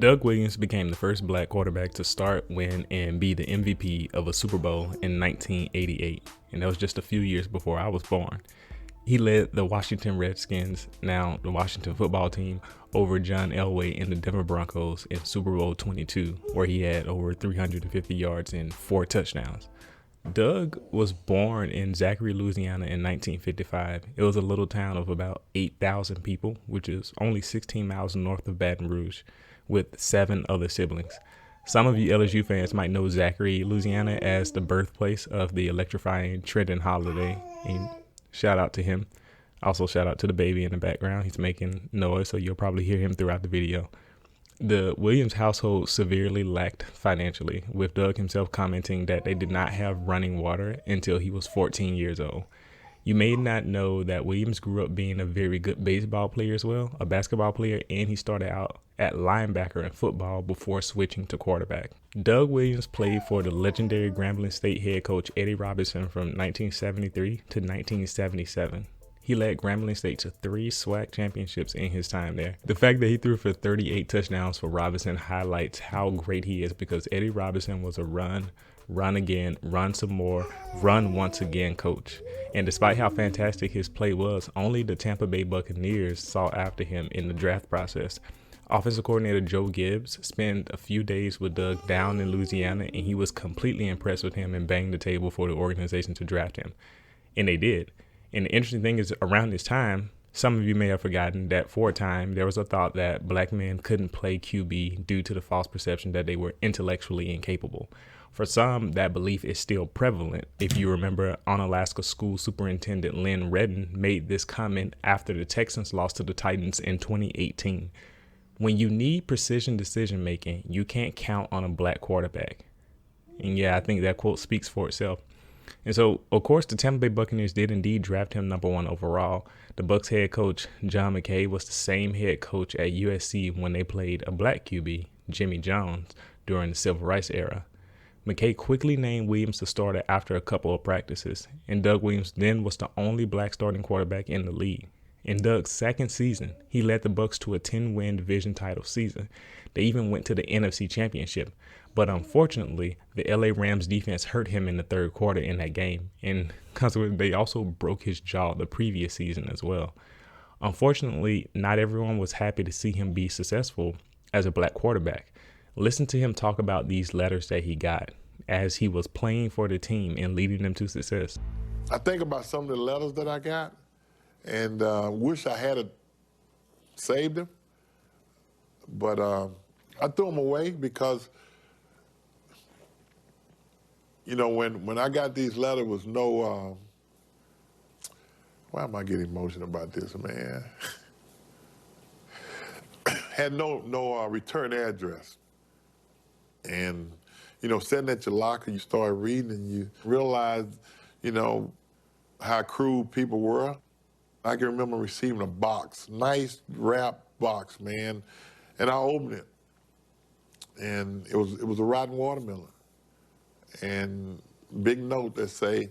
Doug Williams became the first black quarterback to start, win, and be the MVP of a Super Bowl in 1988, and that was just a few years before I was born. He led the Washington Redskins, now the Washington football team, over John Elway and the Denver Broncos in Super Bowl 22, where he had over 350 yards and 4 touchdowns. Doug was born in Zachary, Louisiana in 1955. It was a little town of about 8,000 people, which is only 16 miles north of Baton Rouge, with 7 other siblings. Some of you LSU fans might know Zachary, Louisiana as the birthplace of the electrifying Trenton Holiday, and shout out to him. Also shout out to the baby in the background. He's making noise, so you'll probably hear him throughout the video. The Williams household severely lacked financially, with Doug himself commenting that they did not have running water until he was 14 years old. You may not know that Williams grew up being a very good baseball player as well, a basketball player, and he started out at linebacker in football before switching to quarterback. Doug Williams played for the legendary Grambling State head coach Eddie Robinson from 1973 to 1977. He led Grambling State to 3 SWAC championships in his time there. The fact that he threw for 38 touchdowns for Robinson highlights how great he is, because Eddie Robinson was a run again, run some more, run once again coach. And despite how fantastic his play was, only the Tampa Bay Buccaneers sought after him in the draft process. Offensive coordinator Joe Gibbs spent a few days with Doug down in Louisiana, and he was completely impressed with him and banged the table for the organization to draft him. And they did. And the interesting thing is, around this time, some of you may have forgotten that for a time, there was a thought that black men couldn't play QB due to the false perception that they were intellectually incapable. For some, that belief is still prevalent. If you remember, Onalaska School Superintendent Lynn Redden made this comment after the Texans lost to the Titans in 2018. When you need precision decision making, you can't count on a black quarterback. And yeah, I think that quote speaks for itself. And so, of course, the Tampa Bay Buccaneers did indeed draft him number 1 overall. The Bucs head coach, John McKay, was the same head coach at USC when they played a black QB, Jimmy Jones, during the Civil Rights era. McKay quickly named Williams the starter after a couple of practices, and Doug Williams then was the only black starting quarterback in the league. In Doug's second season, he led the Bucs to a 10-win division title season. They even went to the NFC Championship. But unfortunately, the LA Rams defense hurt him in the third quarter in that game, and consequently, they also broke his jaw the previous season as well. Unfortunately, not everyone was happy to see him be successful as a black quarterback. Listen to him talk about these letters that he got as he was playing for the team and leading them to success. I think about some of the letters that I got, and wish I had saved them, but I threw them away because, you know, when I got these letters, was no, why am I getting emotional about this, man? Had no return address. And, you know, sitting at your locker, you start reading and you realize, you know, how cruel people were. I can remember receiving a box, nice wrapped box, man, and I opened it, and it was a rotten watermelon, and big note that say,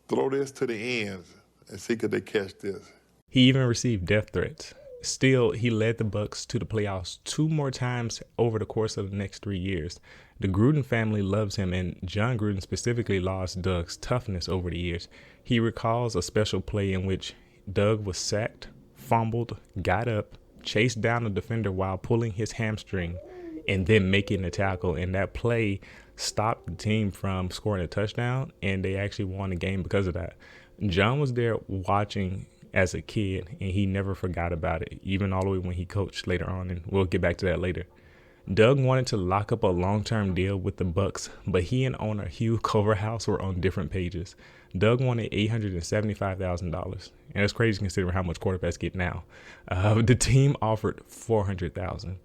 throw this to the ends and see could they catch this. He even received death threats. Still, he led the Bucs to the playoffs 2 more times over the course of the next 3 years. The Gruden family loves him, and John Gruden specifically lost Doug's toughness over the years. He recalls a special play in which Doug was sacked, fumbled, got up, chased down a defender while pulling his hamstring, and then making the tackle. And that play stopped the team from scoring a touchdown, and they actually won the game because of that. John was there watching as a kid, and he never forgot about it, even all the way when he coached later on, and we'll get back to that later. Doug wanted to lock up a long-term deal with the Bucs, but he and owner Hugh Culverhouse were on different pages. Doug wanted $875,000, and it's crazy considering how much quarterbacks get now. The team offered $400,000.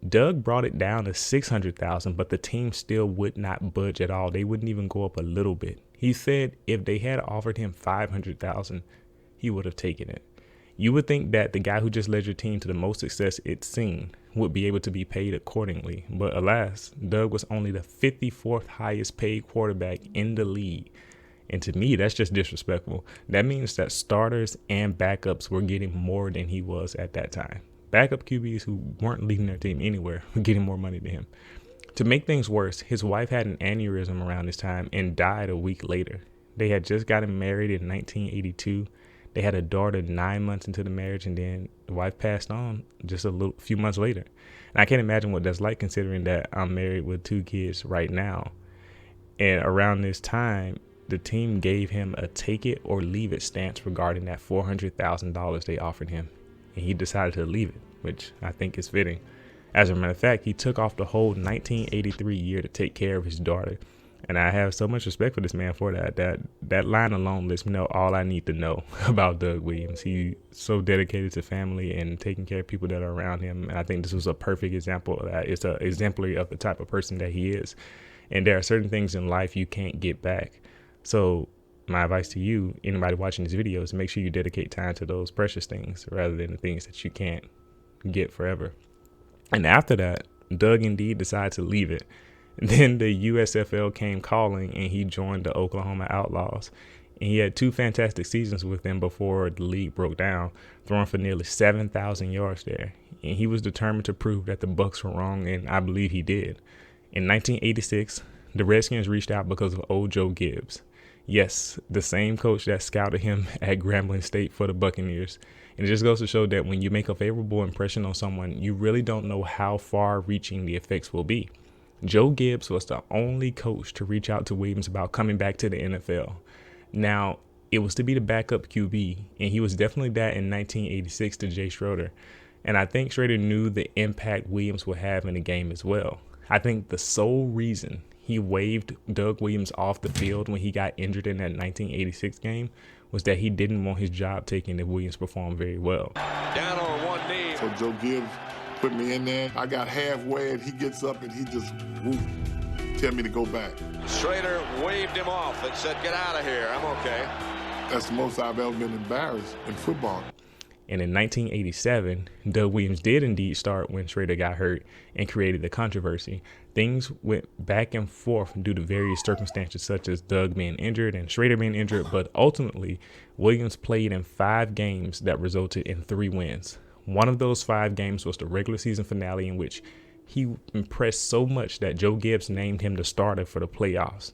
Doug brought it down to $600,000, but the team still would not budge at all. They wouldn't even go up a little bit. He said if they had offered him $500,000, he would have taken it. You would think that the guy who just led your team to the most success it's seen would be able to be paid accordingly. But alas, Doug was only the 54th highest paid quarterback in the league. And to me, that's just disrespectful. That means that starters and backups were getting more than he was at that time. backup QBs who weren't leading their team anywhere were getting more money than him. To make things worse, his wife had an aneurysm around this time and died a week later. They had just gotten married in 1982. They had a daughter 9 months into the marriage, and then the wife passed on just a few months later. And I can't imagine what that's like, considering that I'm married with 2 kids right now. And around this time, the team gave him a take it or leave it stance regarding that $400,000 they offered him. And he decided to leave it, which I think is fitting. As a matter of fact, he took off the whole 1983 year to take care of his daughter. And I have so much respect for this man for that. That line alone lets me know all I need to know about Doug Williams. He's so dedicated to family and taking care of people that are around him. And I think this was a perfect example of that. It's an exemplary of the type of person that he is. And there are certain things in life you can't get back. So my advice to you, anybody watching this video, is make sure you dedicate time to those precious things rather than the things that you can't get forever. And after that, Doug indeed decided to leave it. Then the USFL came calling, and he joined the Oklahoma Outlaws. And he had 2 fantastic seasons with them before the league broke down, throwing for nearly 7,000 yards there. And he was determined to prove that the Bucs were wrong, and I believe he did. In 1986, the Redskins reached out because of old Joe Gibbs. Yes, the same coach that scouted him at Grambling State for the Buccaneers. And it just goes to show that when you make a favorable impression on someone, you really don't know how far-reaching the effects will be. Joe Gibbs was the only coach to reach out to Williams about coming back to the NFL. Now, it was to be the backup QB, and he was definitely that in 1986 to Jay Schroeder. And I think Schroeder knew the impact Williams would have in the game as well. I think the sole reason he waved Doug Williams off the field when he got injured in that 1986 game was that he didn't want his job taken if Williams performed very well. Down on one knee. So Joe Gibbs put me in there. I got halfway, and he gets up and he just tell me to go back. Schrader waved him off and said, "Get out of here. I'm okay." That's the most I've ever been embarrassed in football. And in 1987, Doug Williams did indeed start when Schrader got hurt and created the controversy. Things went back and forth due to various circumstances, such as Doug being injured and Schrader being injured, but ultimately, Williams played in 5 games that resulted in 3 wins. One of those 5 games was the regular season finale, in which he impressed so much that Joe Gibbs named him the starter for the playoffs.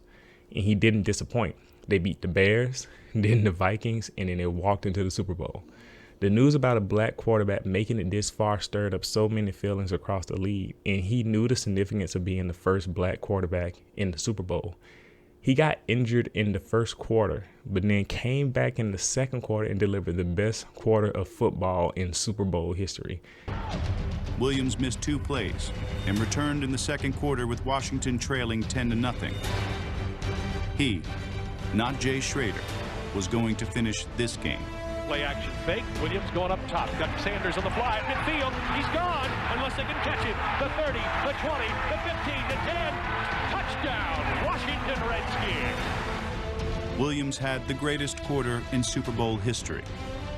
And he didn't disappoint. They beat the Bears, then the Vikings, and then they walked into the Super Bowl. The news about a black quarterback making it this far stirred up so many feelings across the league, and he knew the significance of being the first black quarterback in the Super Bowl. He got injured in the first quarter, but then came back in the second quarter and delivered the best quarter of football in Super Bowl history. Williams missed 2 plays and returned in the second quarter with Washington trailing 10-0. He, not Jay Schrader, was going to finish this game. Play action fake. Williams going up top. Got Sanders on the fly at midfield. He's gone unless they can catch him. The 30, the 20, the 15, the 10. Touchdown, Washington Redskins. Williams had the greatest quarter in Super Bowl history,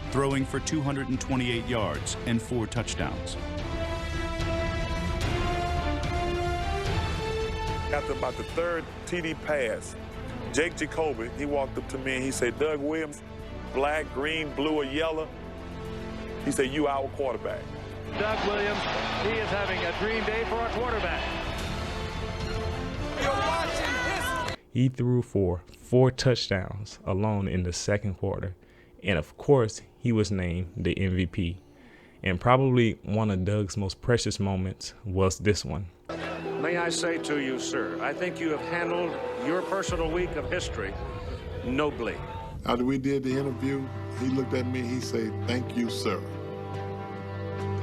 throwing for 228 yards and 4 touchdowns. After about the 3rd TD pass, Jake Jacoby, he walked up to me and he said, "Doug Williams, black, green, blue, or yellow," he said, "You our quarterback." Doug Williams, he is having a dream day for a quarterback. You're watching this. He threw for 4 touchdowns alone in the second quarter. And of course, he was named the MVP. And probably one of Doug's most precious moments was this one. May I say to you, sir, I think you have handled your personal week of history nobly. After we did the interview, he looked at me, he said, "Thank you, sir."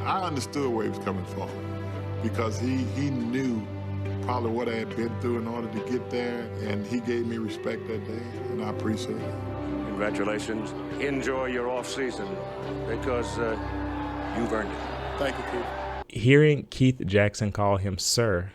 I understood where he was coming from because he knew probably what I had been through in order to get there, and he gave me respect that day, and I appreciate it. Congratulations. Enjoy your off season because you've earned it. Thank you, Keith. Hearing Keith Jackson call him sir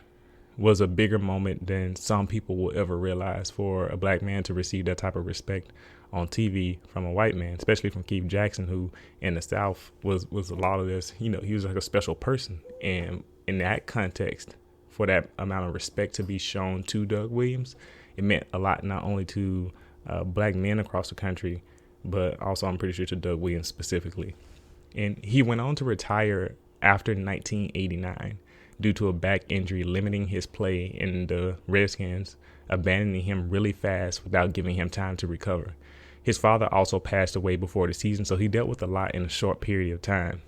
was a bigger moment than some people will ever realize for a black man to receive that type of respect on TV from a white man, especially from Keith Jackson, who in the South was a lot of this, he was like a special person. And in that context, for that amount of respect to be shown to Doug Williams, it meant a lot, not only to black men across the country, but also I'm pretty sure to Doug Williams specifically. And he went on to retire after 1989 due to a back injury limiting his play, in the Redskins abandoning him really fast without giving him time to recover. His father also passed away before the season, so he dealt with a lot in a short period of time.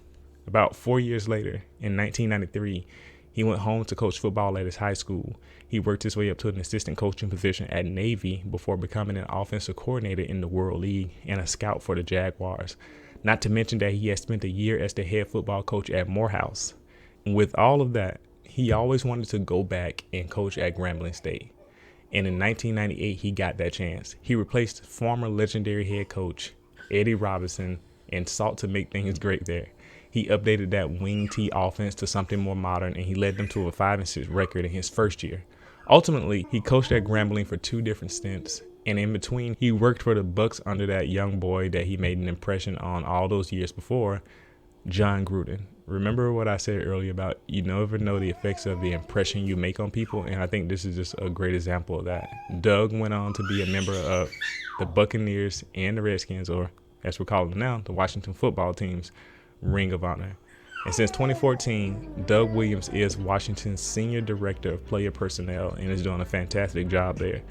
About 4 years later, in 1993, he went home to coach football at his high school. He worked his way up to an assistant coaching position at Navy before becoming an offensive coordinator in the World League and a scout for the Jaguars. Not to mention that he had spent a year as the head football coach at Morehouse. With all of that, he always wanted to go back and coach at Grambling State. And in 1998, he got that chance. He replaced former legendary head coach Eddie Robinson and sought to make things great there. He updated that wing T offense to something more modern, and he led them to a 5-6 record in his first year. Ultimately, he coached at Grambling for 2 different stints, and in between, he worked for the Bucs under that young boy that he made an impression on all those years before, John Gruden. Remember what I said earlier about you never know the effects of the impression you make on people, and I think this is just a great example of that. Doug went on to be a member of the Buccaneers and the Redskins, or as we're calling them now, the Washington football team's Ring of Honor. And since 2014, Doug Williams is Washington's Senior Director of Player Personnel and is doing a fantastic job there.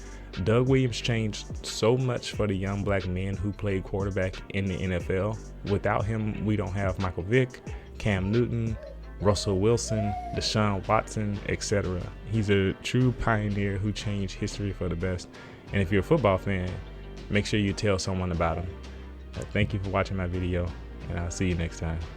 Doug Williams changed so much for the young black men who played quarterback in the NFL. Without him, we don't have Michael Vick, Cam Newton, Russell Wilson, Deshaun Watson, etc. He's a true pioneer who changed history for the best. And if you're a football fan, make sure you tell someone about him. Thank you for watching my video, and I'll see you next time.